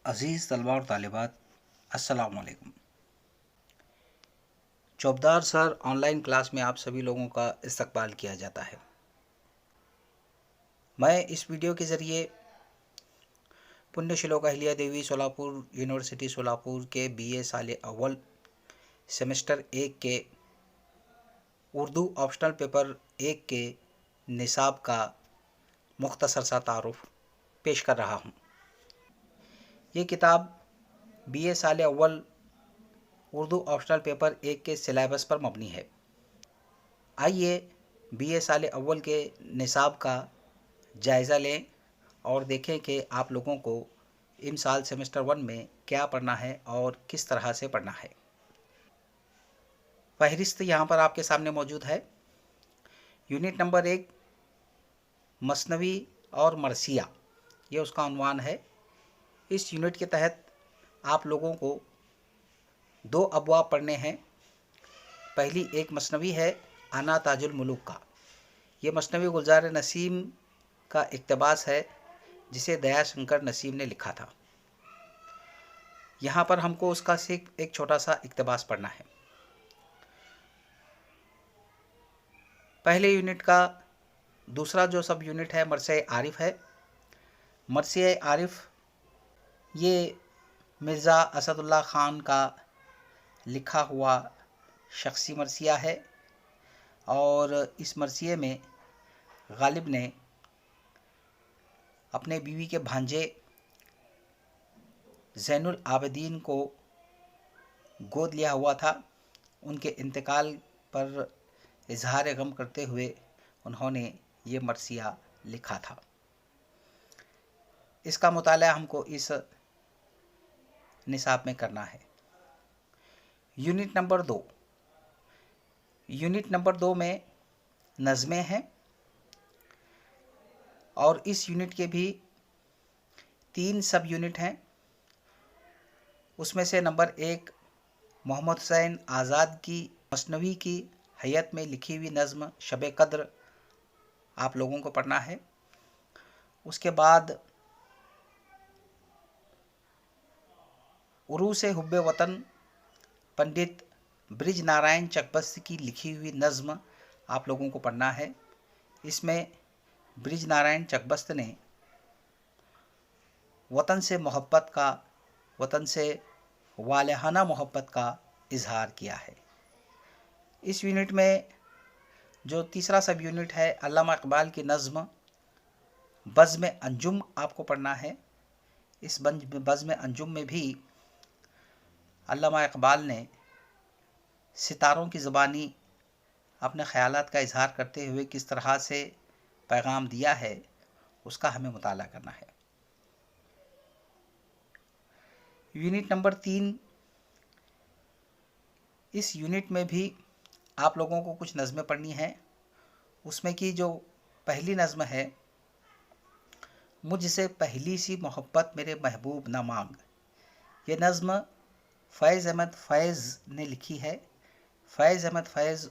अज़ीज़ तलबा और तालिबात, अस्सलाम वालेकुम। चौबदार सर ऑनलाइन क्लास में आप सभी लोगों का इस्तकबाल किया जाता है। मैं इस वीडियो के ज़रिए पुण्य श्लोक अहिल्या देवी सोलापुर यूनिवर्सिटी सोलापुर के बीए साल अव्वल सेमेस्टर 1 के उर्दू ऑप्शनल पेपर 1 के निसाब का मुख्तसर सा तारुफ पेश कर रहा हूँ। ये किताब बीए साल अव्वल उर्दू ऑप्शनल पेपर 1 के सिलेबस पर मबनी है। आइए बीए साल अव्वल के निसाब का जायज़ा लें और देखें कि आप लोगों को इमसाल सेमेस्टर 1 में क्या पढ़ना है और किस तरह से पढ़ना है। फहरिस्त यहाँ पर आपके सामने मौजूद है। यूनिट नंबर 1 मसनवी और मरसिया, ये उसका उन्वान है। इस यूनिट के तहत आप लोगों को 2 अबवाब पढ़ने हैं। पहली एक मसनवी है आना ताजुल मुलूक का। ये मसनवी गुलजार नसीम का इक़्तिबास है जिसे दया शंकर नसीम ने लिखा था। यहाँ पर हमको उसका सिर्फ एक छोटा सा इक़्तिबास पढ़ना है। पहले यूनिट का दूसरा जो सब यूनिट है मरसिया आरिफ है। मरसिया आरिफ ये मिर्ज़ा असदुल्ला ख़ान का लिखा हुआ शख्सी मरसिया है और इस मरसिए में गालिब ने अपने बीवी के भांजे ज़ैनुल आबिदीन को गोद लिया हुआ था। उनके इंतकाल पर इजहार गम करते हुए उन्होंने ये मरसिया लिखा था। इसका मुताला हमको इस निसाब में करना है। यूनिट नंबर 2 में नज़में हैं और इस यूनिट के भी 3 सब यूनिट हैं। उसमें से नंबर 1 मोहम्मद हुसैन आज़ाद की मसनवी की हयत में लिखी हुई नज़्म शब कद्र आप लोगों को पढ़ना है। उसके बाद उरूस हुब्बे वतन पंडित ब्रिज नारायण चकबस्त की लिखी हुई नज़्म आप लोगों को पढ़ना है। इसमें ब्रिज नारायण चकबस्त ने वतन से मोहब्बत का, वतन से वालहाना मोहब्बत का इजहार किया है। इस यूनिट में जो तीसरा सब यूनिट है अल्लामा इकबाल की नज़्म बज़्म अंजुम आपको पढ़ना है। इस बज़्म अंजुम में भी अल्लामा इकबाल ने सितारों की ज़बानी अपने ख़यालात का इजहार करते हुए किस तरह से पैगाम दिया है उसका हमें मुताला करना है। यूनिट नंबर 3, इस यूनिट में भी आप लोगों को कुछ नज़में पढ़नी हैं। उसमें की जो पहली नज़्म है मुझसे पहली सी मोहब्बत मेरे महबूब न मांग, ये नज़्म फ़ैज़ अहमद फ़ैज़ ने लिखी है। फ़ैज़ अहमद फ़ैज़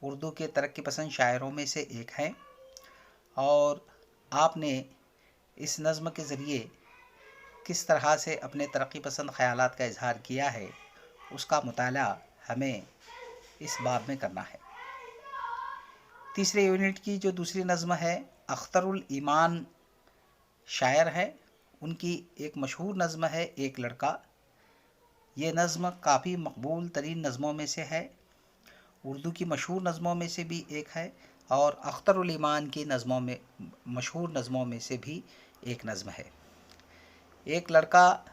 उर्दू के तरक्की पसंद शायरों में से एक हैं और आपने इस नज़्म के ज़रिए किस तरह से अपने तरक्की पसंद ख़यालात का इजहार किया है उसका मुताला हमें इस बाब में करना है। तीसरे यूनिट की जो दूसरी नज़्म है अख्तरुल ईमान शायर है, उनकी एक मशहूर नज़्म है एक लड़का। ये नज़्म काफ़ी मकबूल तरीन नज़्मों में से है, उर्दू की मशहूर नज़्मों में से भी एक है और अख्तरुल ईमान की नज़्मों में, मशहूर नज़्मों में से भी एक नज़्म है। एक लड़का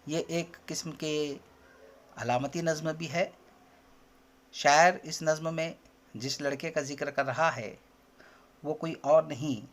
ये एक किस्म के अलामती नज़्म भी है। शायर इस नज़्म में जिस लड़के का ज़िक्र कर रहा है वो कोई और नहीं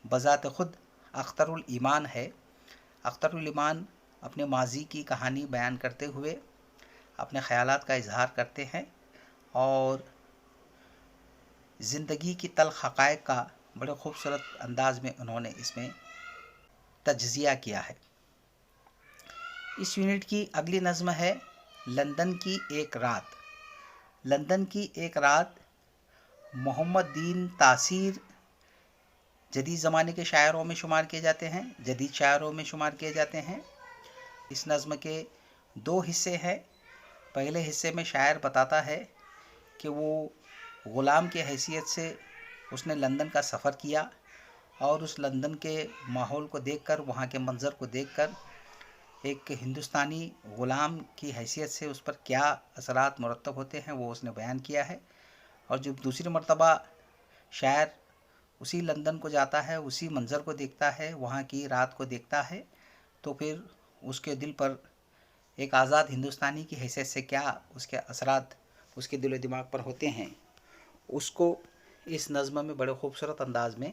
बज़ात ख़ुद अख्तरुल ईमान है। अख्तरुल ईमान अपने माजी की कहानी बयान करते हुए अपने ख़यालात का इजहार करते हैं और ज़िंदगी की तल्ख़ हक़ाइक़ का बड़े खूबसूरत अंदाज में उन्होंने इसमें तज्ज़िया किया है। इस यूनिट की अगली नज़्म है लंदन की एक रात। लंदन की एक रात मोहम्मद दीन तासीर जदीद ज़माने के शायरों में शुमार किए जाते हैं, जदीद शायरों में शुमार किए जाते हैं। इस नज़्म के दो हिस्से हैं। पहले हिस्से में शायर बताता है कि वो ग़ुलाम की हैसियत से उसने लंदन का सफ़र किया और उस लंदन के माहौल को देखकर, वहाँ के मंज़र को देखकर एक हिंदुस्तानी ग़ुलाम की हैसियत से उस पर क्या असरात मुरतब होते हैं वो उसने बयान किया है। और जब दूसरी मर्तबा शायर उसी लंदन को जाता है, उसी मंज़र को देखता है, वहाँ की रात को देखता है, तो फिर उसके दिल पर एक आज़ाद हिंदुस्तानी की हैसियत से क्या उसके असरात उसके दिल दिमाग पर होते हैं, उसको इस नज़्म में बड़े खूबसूरत अंदाज में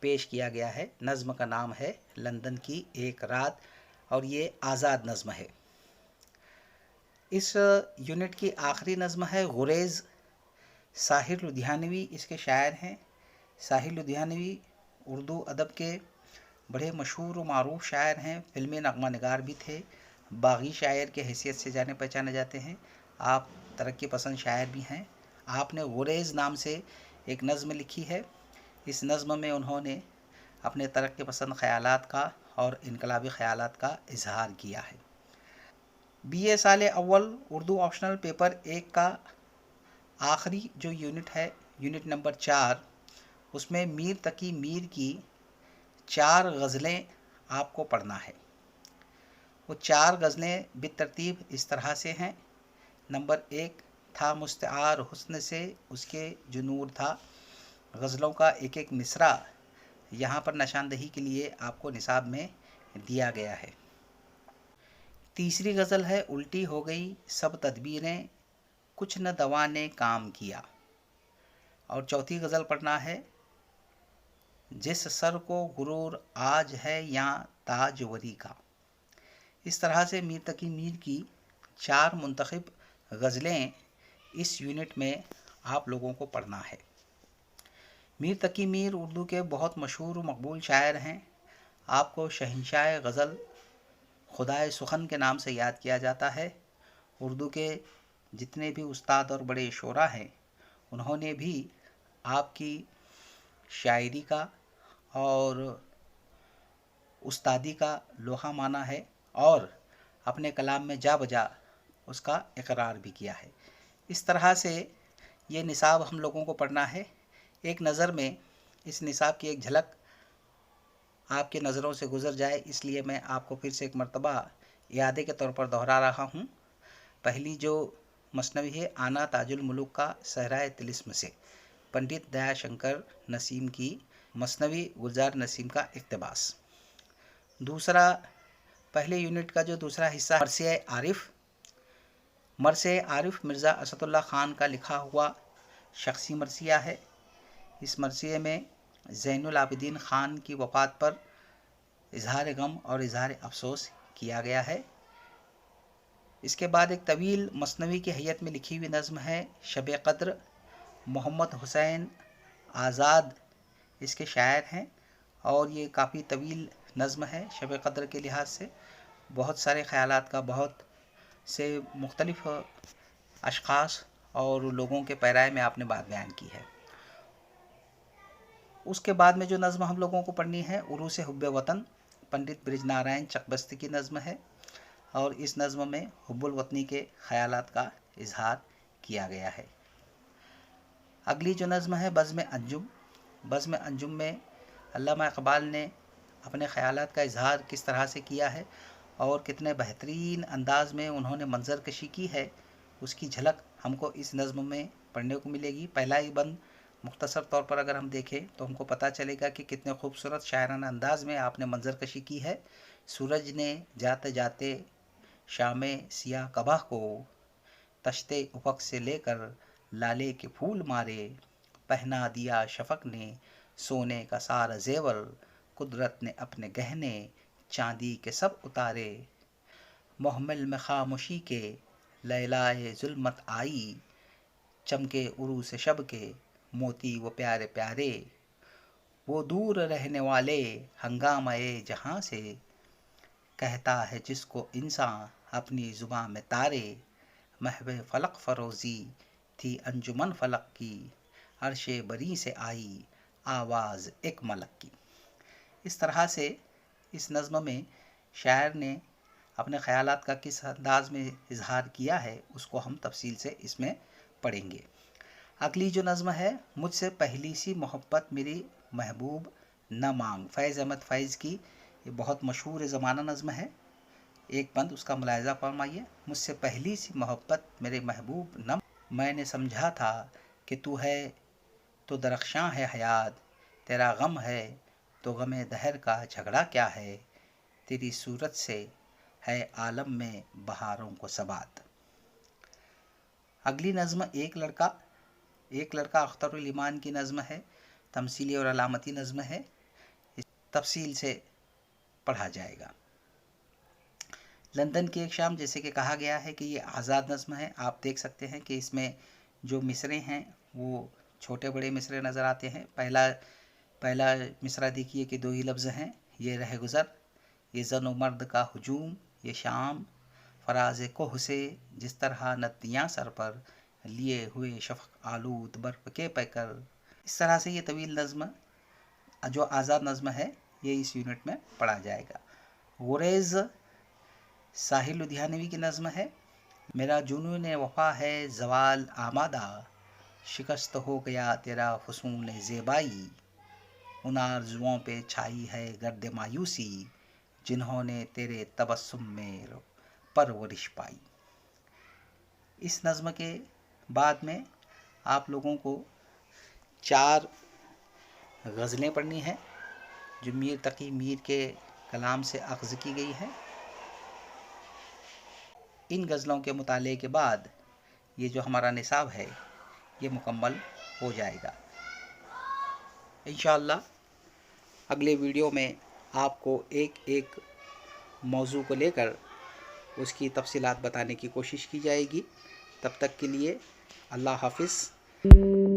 पेश किया गया है। नज़्म का नाम है लंदन की एक रात और ये आज़ाद नज़्म है। इस यूनिट की आखिरी नज़्म है गुरेज़। साहिर लुधियानवी इसके शायर हैं। साहिर लुधियानवी उर्दू अदब के बड़े मशहूर व मारूफ शायर हैं, फ़िल्मी नग़मा निगार भी थे, बागी शायर के हैसियत से जाने पहचाने जाते हैं। आप तरक्की पसंद शायर भी हैं। आपने गुरेज़ नाम से एक नज़्म लिखी है। इस नज़्म में उन्होंने अपने तरक्की पसंद ख़यालात का और इनकलाबी ख़यालात का इजहार किया है। BA साल अव्वल उर्दू ऑप्शनल पेपर 1 का आखिरी जो यूनिट है, यूनिट नंबर 4, उसमें मीर तकी मीर की 4 गज़लें आपको पढ़ना है। वो 4 गज़लें बितरतीब इस तरह से हैं। नंबर 1 था मुस्तआर हुस्न से उसके जो नूर था। गज़लों का एक एक मिसरा यहाँ पर निशानदही के लिए आपको निसाब में दिया गया है। तीसरी गज़ल है उल्टी हो गई सब तदबीरें कुछ न दवा ने काम किया। और चौथी गज़ल पढ़ना है जिस सर को गुरूर आज है या ताजवरी का। इस तरह से मीर तकी मीर की 4 मुंतखब गज़लें इस यूनिट में आप लोगों को पढ़ना है। मीर तकी मीर उर्दू के बहुत मशहूर व मकबूल शायर हैं। आपको शहंशाह गज़ल खुदाए सुखन के नाम से याद किया जाता है। उर्दू के जितने भी उस्ताद और बड़े शोरा हैं, उन्होंने भी आपकी शायरी का और उस्तादी का लोहा माना है और अपने कलाम में जा बजा उसका इकरार भी किया है। इस तरह से ये निसाब हम लोगों को पढ़ना है। एक नज़र में इस निसाब की एक झलक आपके नज़रों से गुज़र जाए, इसलिए मैं आपको फिर से एक मर्तबा यादे के तौर पर दोहरा रहा हूँ। पहली जो मसनवी है आना ताजुल मुलूक का सहराए तिलिस्म से, पंडित दयाशंकर नसीम की मसनवी गुलजार नसीम का इक़्तिबास। दूसरा, पहले यूनिट का जो दूसरा हिस्सा मरसिया आरिफ, मरसिया आरिफ मिर्ज़ा असदुल्ला ख़ान का लिखा हुआ शख्सी मरसिया है। इस मरसिए में ज़ैनुल आबिदीन ख़ान की वफ़ात पर इजहार गम और इजहार अफसोस किया गया है। इसके बाद एक तवील मसनवी की हैयत में लिखी हुई नज़्म है शब क़द्र। मोहम्मद हुसैन आज़ाद इसके शायर हैं और ये काफ़ी तवील नज़्म है। शब क़द्र के लिहाज से बहुत सारे ख़यालात का, बहुत से मुख्तलिफ़ अशख़ास और लोगों के पैराए में आपने बात बयान की है। उसके बाद में जो नज़्म हम लोगों को पढ़नी है उरूस हुब्बे वतन, पंडित ब्रिजनारायण चकबस्ती की नज़्म है और इस नज़्म में हुब्बुल वतनी के ख़यालात का इजहार किया गया है। अगली जो नज़्म है बज़्म अंजुम। बज़्म अंजुम में अल्लामा इक़बाल ने अपने ख़यालात का इजहार किस तरह से किया है और कितने बेहतरीन अंदाज़ में उन्होंने मंज़र कशी की है, उसकी झलक हमको इस नज़्म में पढ़ने को मिलेगी। पहला ही बंद मुख्तसर तौर पर अगर हम देखें तो हमको पता चलेगा कि कितने खूबसूरत शायराना अंदाज़ में आपने मंज़र कशी की है। सूरज ने जाते जाते शामे सियाह कबाह को तश्ते उफ़क़ से लेकर लाले के फूल मारे, पहना दिया शफ़क़ ने सोने का सारा ज़ेवर, कुदरत ने अपने गहने चांदी के सब उतारे, मोहम्मिल में खामोशी के लैलाए ज़ुल्मत आई, चमके उरूस शब के मोती वो प्यारे प्यारे, वो दूर रहने वाले हंगामे जहाँ से, कहता है जिसको इंसान अपनी ज़ुबान में तारे, महवे फ़लक फ़रोज़ी थी अंजुमन फ़लक की, अर्शे बरी से आई आवाज़ एक मलक की। इस तरह से इस नज़्म में शायर ने अपने ख़यालात का किस अंदाज में इजहार किया है उसको हम तफसील से इसमें पढ़ेंगे। अगली जो नज़्म है, मुझसे पहली सी मोहब्बत मेरी महबूब न मांग, फैज़ अहमद फैज़ की ये बहुत मशहूर ज़माना नज़्म है। एक बंद उसका मुलाहिज़ा फरमाइए। मुझसे पहली सी मोहब्बत मेरे महबूब न, मैंने समझा था कि तू है तो दरख्शां है हयात, तेरा गम है तो गमे दहर का झगड़ा क्या है, तेरी सूरत से है आलम में बहारों को सबात। अगली नज़्म एक लड़का अख्तरुल ईमान की नज़्म है, तमसीली और अलामती नज़्म है, तफसील से पढ़ा जाएगा। लंदन की एक शाम, जैसे कि कहा गया है कि ये आज़ाद नज़्म है। आप देख सकते हैं कि इसमें जो मिसरे हैं वो छोटे बड़े मिसरे नज़र आते हैं। पहला मिसरा देखिए कि दो ही लफ्ज़ हैं, ये रह गुज़र, ये ज़न व मर्द का हुजूम, ये शाम फराज कोह से जिस तरह नदियाँ सर पर लिए हुए शफ़क़ आलूद बर्फ़ के पैकर। इस तरह से ये तवील नज़्म जो आज़ाद नज़्म है ये इस यूनिट में पढ़ा जाएगा। गुरेज़ साहिल लुधियानवी की नज़्म है। मेरा जुनून वफ़ा है ज़वाल आमादा, शिकस्त हो गया तेरा हुस्न ज़ेबाई, उन आरज़ुओं पे छाई है गर्द मायूसी, जिन्होंने तेरे तबस्सुम में परवरिश पाई। इस नज़्म के बाद में आप लोगों को 4 गज़लें पढ़नी हैं जो मीर तकी मीर के कलाम से अख़ज़ की गई हैं। इन गज़लों के मुताले के बाद ये जो हमारा निसाब है ये मुकम्मल हो जाएगा। इंशाअल्लाह अगले वीडियो में आपको एक एक मौजू को लेकर उसकी तफसीलात बताने की कोशिश की जाएगी। तब तक के लिए अल्लाह हाफ़िज़।